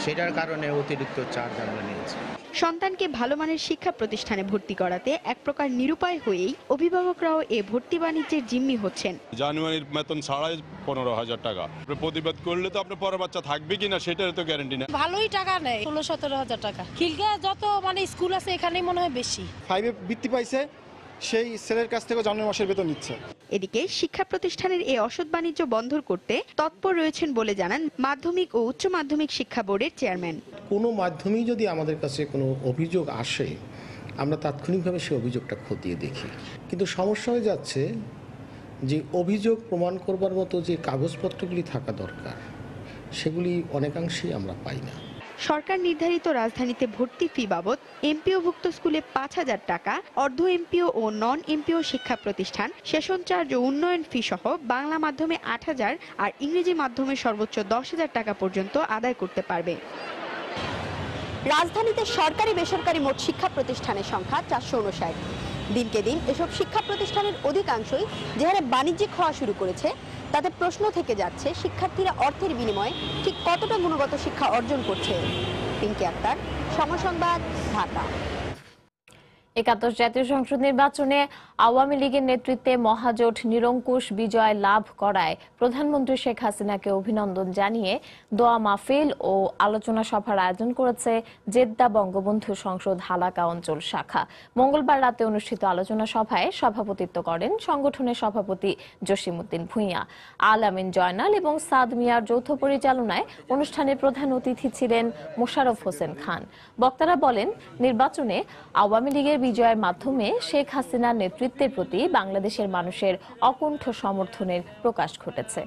Speaker 8: সেটার কারণে অতিরিক্ত চার্জ আমরা নিয়েছি।
Speaker 3: সন্তানকে ভালো মানের শিক্ষা প্রতিষ্ঠানে ভর্তি করাতে এক প্রকার নিরুপায় হয়েই অভিভাবকরাও এ ভর্তি বাণিজ্যের জিম্মি হচ্ছেন।
Speaker 9: জানুয়ারির বেতন ছাড়াই 15,000 টাকা। প্রতিবাদ করলে তো আপনার পরের বাচ্চা থাকবে কিনা সেটার তো গ্যারান্টি না।
Speaker 10: ভালোই টাকা নেয়, 16-17,000 টাকা। খিলগাঁও যত স্কুল আছে এখানেই মনে হয় বেশি।
Speaker 11: 5 বৃত্তি পাইছে, সেই ছেলের কাছ থেকে জানুয়ারি মাসের বেতন নিচ্ছে।
Speaker 3: এদিকে শিক্ষা প্রতিষ্ঠানের এই অসৎ বাণিজ্য বন্ধ করতে তৎপর রয়েছেন বলে জানান মাধ্যমিক ও উচ্চ মাধ্যমিক শিক্ষা বোর্ডের চেয়ারম্যান।
Speaker 11: কোনো মাধ্যমেই যদি আমাদের কাছে কোনো অভিযোগ আসে, আমরা তাৎক্ষণিকভাবে সেই অভিযোগটা খতিয়ে দেখি, কিন্তু সমস্যা হয়ে যাচ্ছে যে অভিযোগ প্রমাণ করবার মতো যে কাগজপত্রগুলি থাকা দরকার সেগুলি অনেকাংশেই আমরা পাই না।
Speaker 3: সরকার নির্ধারিত রাজধানীতে ভর্তি ফি বাবদ এমপিওভুক্ত স্কুলে 5,000 টাকা, অর্ধ এমপিও ও নন এমপিও শিক্ষা প্রতিষ্ঠান সেশন চার্জ ও উন্নয়ন ফি সহ বাংলা মাধ্যমে 8,000 আর ইংরেজি মাধ্যমে সর্বোচ্চ 10,000 টাকা পর্যন্ত আদায় করতে পারবে। রাজধানীতে সরকারি বেসরকারি মোট শিক্ষা প্রতিষ্ঠানের সংখ্যা 459। দিনকে দিন এসব শিক্ষা প্রতিষ্ঠানের অধিকাংশই যে হারে বাণিজ্যিক হওয়া শুরু করেছে তাতে প্রশ্ন থেকে যাচ্ছে শিক্ষার্থীরা অর্থের বিনিময়ে ঠিক কতটা গুণগত শিক্ষা অর্জন করছে। পিঙ্কি আক্তার, সময় সংবাদ, ঢাকা।
Speaker 1: ৭১ জাতীয় সংসদ নির্বাচনে আওয়ামী লীগের নেতৃত্বে মহাজোট নিরঙ্কুশ বিজয় লাভ করায় প্রধানমন্ত্রী শেখ হাসিনাকে অভিনন্দন জানিয়ে দোয়া মাহফিল ও আলোচনা সভার আয়োজন করেছে জেদ্দা বঙ্গবন্ধু সংসদ হালাকা অঞ্চল শাখা। মঙ্গলবার রাতে অনুষ্ঠিত আলোচনা সভায় সভাপতিত্ব করেন সংগঠনের সভাপতি জসিমউদ্দিন ভূঁইয়া। আল আমিন জয়নাল এবং সাদ মিয়ার যৌথ পরিচালনায় অনুষ্ঠানে প্রধান অতিথি ছিলেন মোশাররফ হোসেন খান। বক্তারা বলেন, নির্বাচনে আওয়ামী লীগের বিজয়ের মাধ্যমে শেখ হাসিনার নেতৃত্বের প্রতি বাংলাদেশের মানুষের অকুণ্ঠ সমর্থনের প্রকাশ ঘটেছে।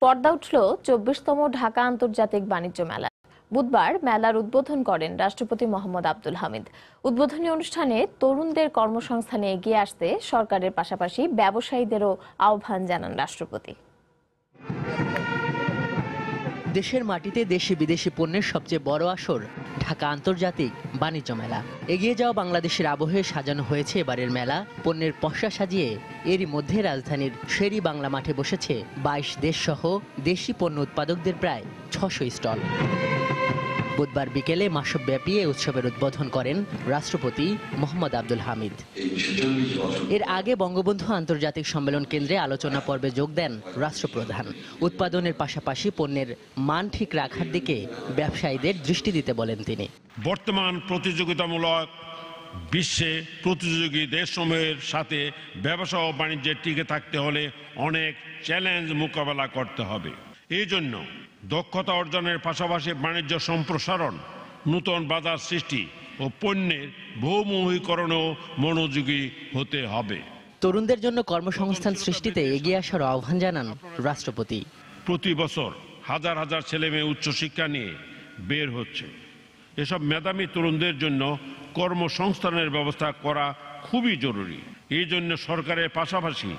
Speaker 1: পর্দা উঠল ২৪তম ঢাকা আন্তর্জাতিক বাণিজ্য মেলা। বুধবার মেলার উদ্বোধন করেন রাষ্ট্রপতি মোহাম্মদ আব্দুল হামিদ। উদ্বোধনী অনুষ্ঠানে তরুণদের কর্মসংস্থানে এগিয়ে আসতে সরকারের পাশাপাশি ব্যবসায়ীদেরও আহ্বান জানান রাষ্ট্রপতি।
Speaker 12: দেশের মাটিতে দেশি বিদেশি পণ্যের সবচেয়ে বড় আসর ঢাকা আন্তর্জাতিক বাণিজ্য মেলা। এগিয়ে যাওয়া বাংলাদেশের আবহে সাজানো হয়েছে এবারের মেলা। পণ্যের পসরা সাজিয়ে এরই মধ্যে রাজধানীর শেরি বাংলা মাঠে বসেছে ২২ দেশ সহ দেশি পণ্য উৎপাদকদের প্রায় ৬০০ স্টল। বুধবার বিকেলে মাসব্যাপী এই উৎসবের উদ্বোধন করেন রাষ্ট্রপতি মোহাম্মদ আব্দুল হামিদ। এর আগে বঙ্গবন্ধু আন্তর্জাতিক সম্মেলন কেন্দ্রে আলোচনা পর্বে যোগ দেন রাষ্ট্রপ্রধান। উৎপাদনের পাশাপাশি পণ্যের মান ঠিক রাখার দিকে ব্যবসায়ীদের দৃষ্টি দিতে বলেন তিনি।
Speaker 28: বর্তমান প্রতিযোগিতামূলক বিশ্বে প্রতিযোগী দেশসমূহের সাথে ব্যবসা ও বাণিজ্যে টিকে থাকতে হলে অনেক চ্যালেঞ্জ মোকাবেলা করতে হবে। এই জন্য দক্ষতা অর্জনের পাশাপাশি বাণিজ্য সম্প্রসারণ, নতুন বাজার সৃষ্টি ও পণ্যের বহুমুখীকরণেও মনোযোগী হতে হবে।
Speaker 12: তরুণদের জন্য কর্মসংস্থান সৃষ্টিতে এগিয়ে আসার আহ্বান জানান রাষ্ট্রপতি।
Speaker 28: প্রতি বছর হাজার হাজার ছেলেমেয়ে উচ্চশিক্ষা নিয়ে বের হচ্ছে। এসব মেধাবী তরুণদের জন্য কর্মসংস্থানের ব্যবস্থা করা খুবই জরুরি। এই জন্য সরকারের পাশাপাশি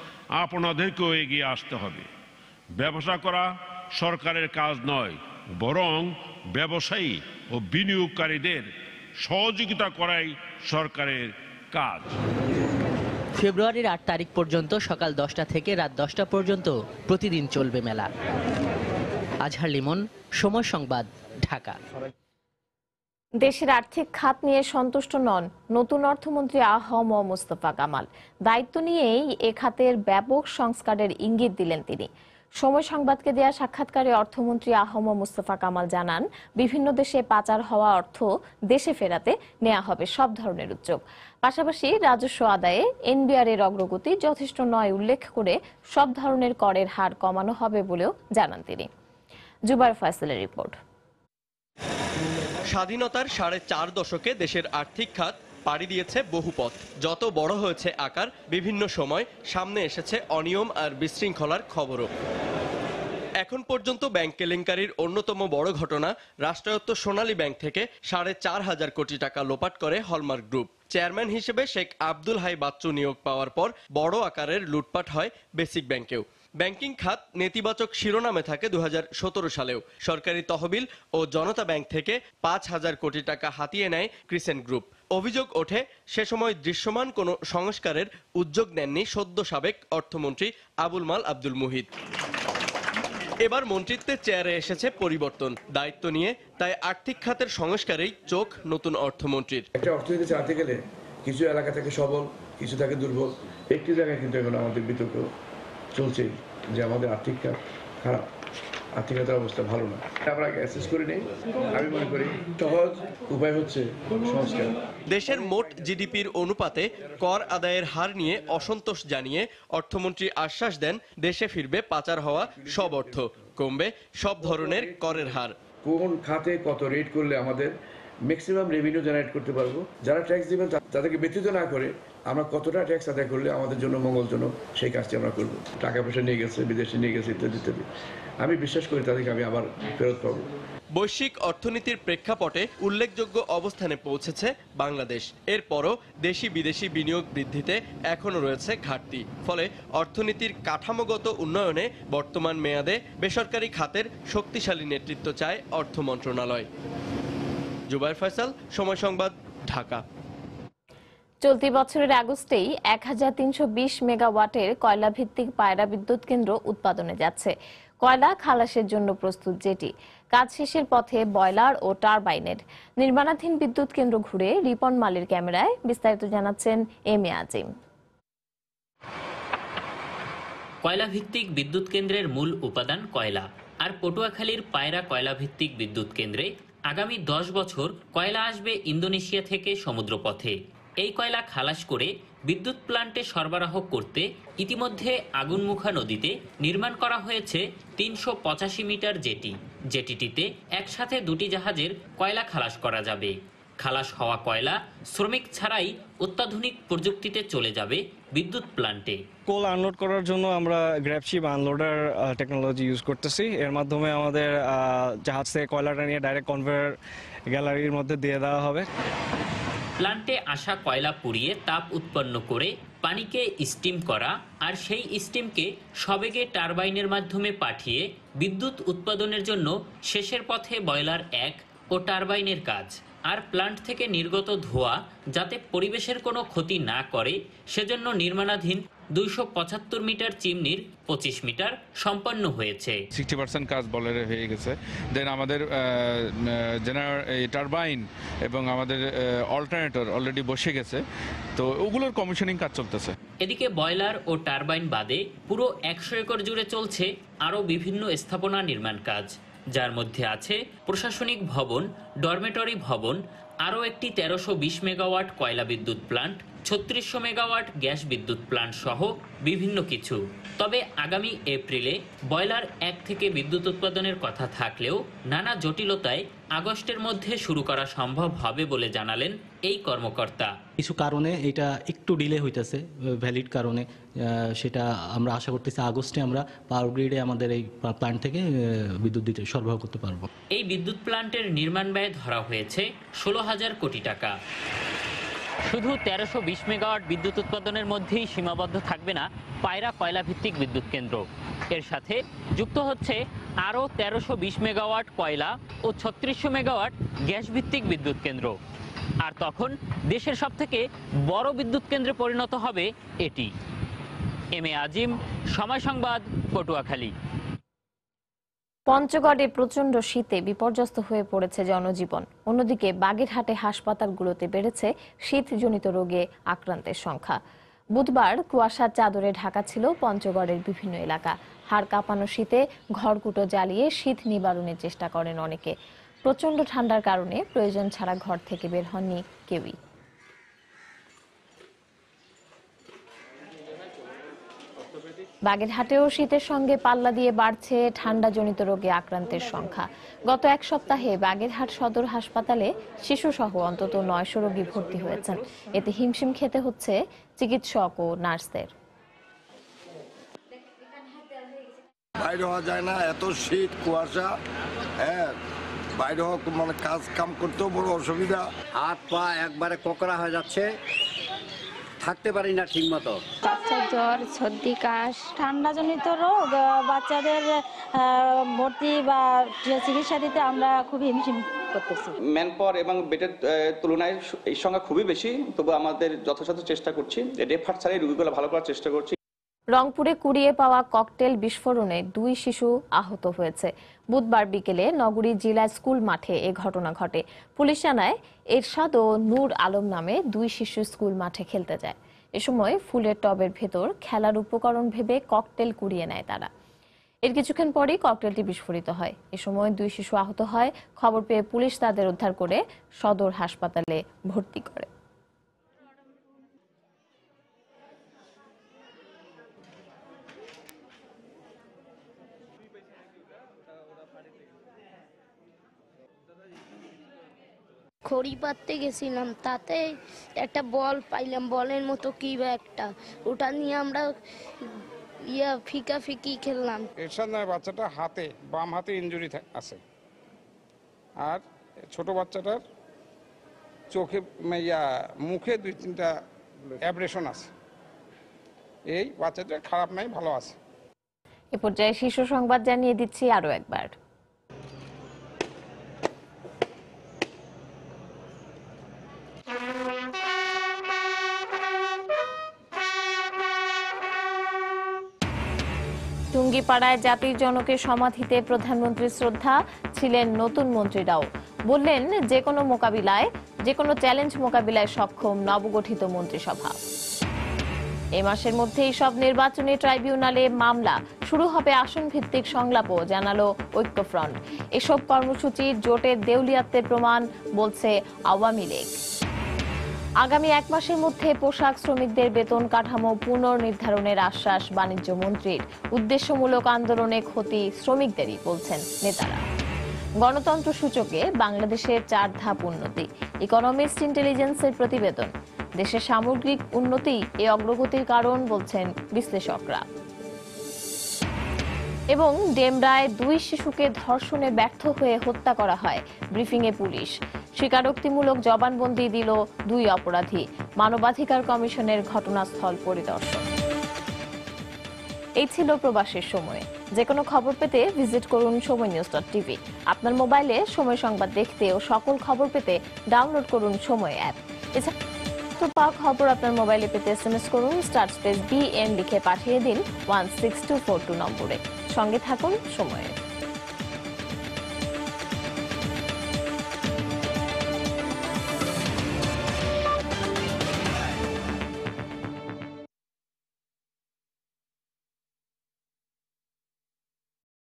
Speaker 28: আপনাদেরকেও এগিয়ে আসতে হবে। ব্যবসা করা সরকারের কাজ নয়, বরং ব্যবসায়ী ও বিনিয়োগকারীদের সহযোগিতা করাই সরকারের কাজ।
Speaker 12: ফেব্রুয়ারির ৮ তারিখ পর্যন্ত সকাল ১০টা থেকে রাত ১০টা পর্যন্ত প্রতিদিন চলবে মেলা। আজহার লিমন, সময় সংবাদ, ঢাকা।
Speaker 1: দেশের আর্থিক খাত নিয়ে সন্তুষ্ট নন নতুন অর্থমন্ত্রী আ.হ.ম মুস্তফা কামাল। দায়িত্ব নিয়েই এ খাতের ব্যাপক সংস্কারের ইঙ্গিত দিলেন তিনি। সময় সংবাদকে দেয়া সাক্ষাৎকারে অর্থমন্ত্রী আ.হ.ম মুস্তফা কামাল জানান, বিভিন্ন দেশে পাচার হওয়া অর্থ দেশে ফেরাতে নেওয়া হবে সব ধরনের উদ্যোগ। পাশাপাশি রাজস্ব আদায়ে এনবিআর এর অগ্রগতি যথেষ্ট নয় উল্লেখ করে সব ধরনের করের হার কমানো হবে বলেও জানান তিনি। জুবাইর ফয়সালের রিপোর্ট।
Speaker 6: স্বাধীনতার 4.5 দশকে দেশের আর্থিক খাত পাড়ি দিয়েছে বহু পথ। যত বড় হয়েছে আকার, বিভিন্ন সময় সামনে এসেছে অনিয়ম আর বিশৃঙ্খলার খবরও। এখন পর্যন্ত ব্যাংক কেলেঙ্কারির অন্যতম বড় ঘটনা, রাষ্ট্রায়ত্ত সোনালী ব্যাংক থেকে 4,500 কোটি টাকা লোপাট করে হলমার্ক গ্রুপ। চেয়ারম্যান হিসেবে শেখ আব্দুল হাই বাচ্চু নিয়োগ পাওয়ার পর বড় আকারের লুটপাট হয় বেসিক ব্যাংকেও। ব্যাংকিং খাত নেতিবাচক শিরোনামে থাকে 2017 সালেও। সরকারি তহবিল ও জনতা ব্যাংক থেকে 5,000 কোটি টাকা হাতিয়ে নেয় ক্রিসেন্ট গ্রুপ। অভিযোগ ওঠে, সে সময় দৃশ্যমান কোনো সংস্কারের উদ্যোগ নেননি সদ্য সাবেক অর্থমন্ত্রী আবুল মাল আব্দুল মুহিত। এবার মন্ত্রিত্বের চেয়ারে এসেছে পরিবর্তন। দায়িত্ব নিয়ে তাই আর্থিক খাতের সংস্কারেই চোখ নতুন অর্থমন্ত্রীর।
Speaker 13: একটা অর্থনীতি চালাতে গেলে কিছু এলাকা থাকে সবল, কিছু থাকে দুর্বল। একটি জায়গায় কিন্তু এখন আমাদের বিতর্ক চলছে যে আমাদের আর্থিক খাত খারাপ, আর্থিক খাতের অবস্থা ভালো না। আমরা অ্যাসেস করে নেই। আমি মনে করি সহজ উপায় হচ্ছে সংস্কার।
Speaker 6: দেশের মোট জিডিপির অনুপাতে কর আদায়ের হার নিয়ে অসন্তোষ জানিয়ে অর্থমন্ত্রী আশ্বাস দেন, দেশে ফিরবে পাচার হওয়া সব অর্থ, কমবে সব ধরনের করের হার।
Speaker 13: কোন খাতে কত রেট করলে আমাদের ম্যাক্সিমাম রেভিনিউ জেনারেট করতে পারবো, যারা ট্যাক্স দিবেন তাদেরকে ব্যতীত না করে আমরা কতটা ট্যাক্স আদায় করলে আমাদের জন্য মঙ্গলজনক, সেই কাজটি আমরা করবো। টাকা পয়সা নিয়ে গেছে, বিদেশে নিয়ে গেছে, ইত্যাদি ইত্যাদি, আমি বিশ্বাস করি তাদেরকে আমি আবার ফেরত পাবো।
Speaker 6: বৈশ্বিক অর্থনীতির প্রেক্ষাপটে উল্লেখযোগ্য অবস্থানে পৌঁছেছে বাংলাদেশ। এরপরও দেশি বিদেশি বিনিয়োগ বৃদ্ধিতে এখনও রয়েছে ঘাটতি। ফলে অর্থনীতির কাঠামোগত উন্নয়নে বর্তমান মেয়াদে বেসরকারি খাতের শক্তিশালী নেতৃত্ব চায় অর্থ মন্ত্রণালয়। জুবাইর ফয়সাল, সময় সংবাদ, ঢাকা।
Speaker 1: চলতি বছরের আগস্টেই 1320 মেগাওয়াটের কয়লা ভিত্তিক পায়রা বিদ্যুৎ কেন্দ্র উৎপাদনে যাচ্ছে। কয়লা খালাসের জন্য প্রস্তুত যেটি, কাজ শেষের পথে বয়লার ও টারবাইনের। নির্মাণাধীন বিদ্যুৎ কেন্দ্র ঘুরে রিপন মালির ক্যামেরায় বিস্তারিত জানাচ্ছেন এম এ আজিম।
Speaker 14: কয়লা ভিত্তিক বিদ্যুৎ কেন্দ্রের মূল উপাদান কয়লা। আর পটুয়াখালীর পায়রা কয়লা ভিত্তিক বিদ্যুৎ কেন্দ্রে আগামী 10 বছর কয়লা আসবে ইন্দোনেশিয়া থেকে সমুদ্রপথে। এই কয়লা খালাস করে বিদ্যুৎ প্ল্যান্টে সরবরাহ করতে ইতিমধ্যে আগুনমুখা নদীতে নির্মাণ করা হয়েছে 385 মিটার জেটি। জেটিটিতে একসাথে 2টি জাহাজের কয়লা খালাস করা যাবে। খালাস হওয়া কয়লা শ্রমিক ছাড়াই অত্যাধুনিক প্রযুক্তিতে চলে যাবে বিদ্যুৎ প্ল্যান্টে।
Speaker 15: কোল আনলোড করার জন্য আমরা গ্র্যাবশিপ আনলোডার টেকনোলজি ইউজ করতেছি। এর মাধ্যমে আমাদের জাহাজ থেকে কয়লাটা নিয়ে ডাইরেক্ট কনভেয়ার গ্যালারির মধ্যে দিয়ে দেওয়া হবে।
Speaker 14: প্ল্যান্টে আসা কয়লা পুড়িয়ে তাপ উৎপন্ন করে পানিকে স্টিম করা, আর সেই স্টিমকে সবেগে টারবাইনের মাধ্যমে পাঠিয়ে বিদ্যুৎ উৎপাদনের জন্য শেষের পথে বয়লার 1 ও টারবাইনের কাজ। আর প্ল্যান্ট থেকে নির্গত ধোঁয়া যাতে পরিবেশের কোনো ক্ষতি না করে সেজন্য নির্মাণাধীন 275 মিটার চিমনির 25 মিটার সম্পন্ন হয়েছে।
Speaker 16: 60% কাজ বয়লারে হয়ে গেছে। দেন আমাদের টারবাইন এবং আমাদের অল্টারনেটর অলরেডি বসে গেছে, তো ওগুলোর কমিশনিং কাজ চলতেছে।
Speaker 14: এদিকে বয়লার ও টারবাইন বাদে পুরো 100 একর জুড়ে চলছে আরও বিভিন্ন স্থাপনা নির্মাণ কাজ, যার মধ্যে আছে প্রশাসনিক ভবন, ডরমেটরি ভবন, আরও একটি 1320 মেগাওয়াট কয়লা বিদ্যুৎ প্ল্যান্ট, 3600 মেগাওয়াট গ্যাস বিদ্যুৎ প্ল্যান্ট সহ বিভিন্ন কিছু। তবে আগামী এপ্রিলে বয়লার 1 থেকে বিদ্যুৎ উৎপাদনের কথা থাকলেও নানা জটিলতায় আগস্টের মধ্যে শুরু করা সম্ভব হবে বলে জানালেন এই কর্মকর্তা।
Speaker 17: কিছু কারণে এটা একটু ডিলে হইতেছে, ভ্যালিড কারণে। সেটা আমরা আশা করতেছি আগস্টে আমরা পাওয়ার গ্রিডে আমাদের এই প্ল্যান্ট থেকে বিদ্যুৎ দিতে সরবরাহ করতে পারবো।
Speaker 14: এই বিদ্যুৎ প্ল্যান্টের নির্মাণ ব্যয় ধরা হয়েছে 16,000 কোটি টাকা। শুধু 1320 মেগাওয়াট বিদ্যুৎ উৎপাদনের মধ্যেই সীমাবদ্ধ থাকবে না পায়রা কয়লা ভিত্তিক বিদ্যুৎ কেন্দ্র। এর সাথে যুক্ত হচ্ছে আরও 1320 মেগাওয়াট কয়লা ও 3600 মেগাওয়াট গ্যাস ভিত্তিক বিদ্যুৎ কেন্দ্র। আর তখন দেশের সবথেকে বড় বিদ্যুৎ কেন্দ্রে পরিণত হবে এটি। এম এ আজিম, সময় সংবাদ, পটুয়াখালী।
Speaker 1: পঞ্চগড়ে প্রচণ্ড শীতে বিপর্যস্ত হয়ে পড়েছে জনজীবন। অন্যদিকে বাগেরহাটে হাসপাতালগুলোতে বেড়েছে শীতজনিত রোগে আক্রান্তের সংখ্যা। বুধবার কুয়াশার চাদরে ঢাকা ছিল পঞ্চগড়ের বিভিন্ন এলাকা। হাড় কাঁপানো শীতে ঘরকুটো জ্বালিয়ে শীত নিবারণের চেষ্টা করেন অনেকে। প্রচণ্ড ঠান্ডার কারণে প্রয়োজন ছাড়া ঘর থেকে বের হননি কেউই। বাগেরহাটেও শীতের সঙ্গে পাল্লা দিয়ে বাড়ছে ঠান্ডাজনিত রোগে আক্রান্তের সংখ্যা। গত এক সপ্তাহে বাগেরহাট সদর হাসপাতালে শিশুসহ অন্তত 900 রোগী ভর্তি হয়েছেন। এতে হিমশিম খেতে হচ্ছে চিকিৎসক ও নার্সদের।
Speaker 4: বাইরে হওয়া যায় না, এত শীত কুয়াশা, হ্যাঁ বাইরে হওয়া মানে কাজ কাম করতেও বড় অসুবিধা।
Speaker 5: হাত পা একবারে কোকড়া হয়ে যাচ্ছে, থাকতে পারি না ঠিক মতো।
Speaker 18: বাচ্চার জ্বর, সর্দি, কাশ, ঠান্ডাজনিত রোগ, বাচ্চাদের ভর্তি বা চিকিৎসা দিতে আমরা খুব হিমশিম করতেছি।
Speaker 19: ম্যান পাওয়ার এবং বেডের তুলনায় এই সংখ্যা খুবই বেশি, তবু আমাদের যথাযথ চেষ্টা করছি, রেফার ছাড়াই রোগীগুলো ভালো করার চেষ্টা করছি।
Speaker 1: রংপুরে কুড়িয়ে পাওয়া ককটেল বিস্ফোরণে 2 শিশু আহত হয়েছে। বুধবার বিকেলে নগরী জিলা স্কুল মাঠে এ ঘটনা ঘটে। পুলিশ জানায় এরশাদ ও নূর আলম নামে 2 শিশু স্কুল মাঠে খেলতে যায়। এ সময় ফুলের টবের ভেতর খেলার উপকরণ ভেবে ককটেল কুড়িয়ে নেয় তারা। এর কিছুক্ষণ পরেই ককটেলটি বিস্ফোরিত হয়। এ সময় 2 শিশু আহত হয়। খবর পেয়ে পুলিশ তাদের উদ্ধার করে সদর হাসপাতালে ভর্তি করে।
Speaker 20: খড়ি পাততে গেছিলাম, তাতে একটা বল পাইলাম, বলের মতো কি বা একটা, ওটা নিয়ে আমরা ফিকা ফিকি খেললাম।
Speaker 21: এরশাদ নামে বাচ্চাটা হাতে, বাম হাতে ইনজুরি আছে, আর ছোট বাচ্চাটার চোখে মুখে 2-3টা অ্যাব্রেশন আছে। এই বাচ্চাটা খারাপ নাই, ভালো আছে।
Speaker 1: এ পর্যায়ে শীর্ষ সংবাদ জানিয়ে দিচ্ছি আরো একবার। টুঙ্গিপাড়ায় জাতির জনকের সমাধিতে প্রধানমন্ত্রীর শ্রদ্ধা, ছিলেন নতুন মন্ত্রীরাও। বললেন যে কোনো চ্যালেঞ্জ মোকাবিলায় সক্ষম নবগঠিত মন্ত্রিসভা। এই মাসের মধ্যেই সব নির্বাচনী ট্রাইব্যুনালে মামলা শুরু হবে, আসন ভিত্তিক সংলাপও জানালো ঐক্যফ্রন্ট। এসব কর্মসূচি জোটের দেউলিয়াত্বের প্রমাণ বলছে আওয়ামী লীগ। আগামী 1 মাসের মধ্যে পোশাক শ্রমিকদের বেতন কাঠামো পুনর্নির্ধারণের আশ্বাস বাণিজ্য মন্ত্রীর। উদ্দেশ্যমূলক আন্দোলনে ক্ষতি শ্রমিকদেরই, বলছেন নেতারা। গণতন্ত্র সূচকে বাংলাদেশের 4 ধাপ উন্নতি। ইকোনমিস্ট ইন্টেলিজেন্সের প্রতিবেদন। দেশের সামগ্রিক উন্নতি এই অগ্রগতির কারণ, বলছেন বিশ্লেষকরা। এবং ডেমরায় 2 শিশুকে ধর্ষণে ব্যর্থ হয়ে হত্যা করা হয়, ব্রিফিংয়ে পুলিশ। স্বীকারোক্তিমূলক জবানবন্দি দিল 2 অপরাধী। মানবাধিকার কমিশনের ঘটনাস্থল পরিদর্শন। এই ছিল প্রবাসের সময়। যে কোনো খবর পেতে ভিজিট করুন সময়নিউজ.tv। আপনার মোবাইলে সময় সংবাদ দেখতে ও সকল খবর পেতে ডাউনলোড করুন সময় অ্যাপ। এছাড়া খবর আপনার মোবাইলে পেতে SMS করুন *BN লিখে পাঠিয়ে দিন 16242 নম্বরে। সঙ্গে থাকুন সময়ে।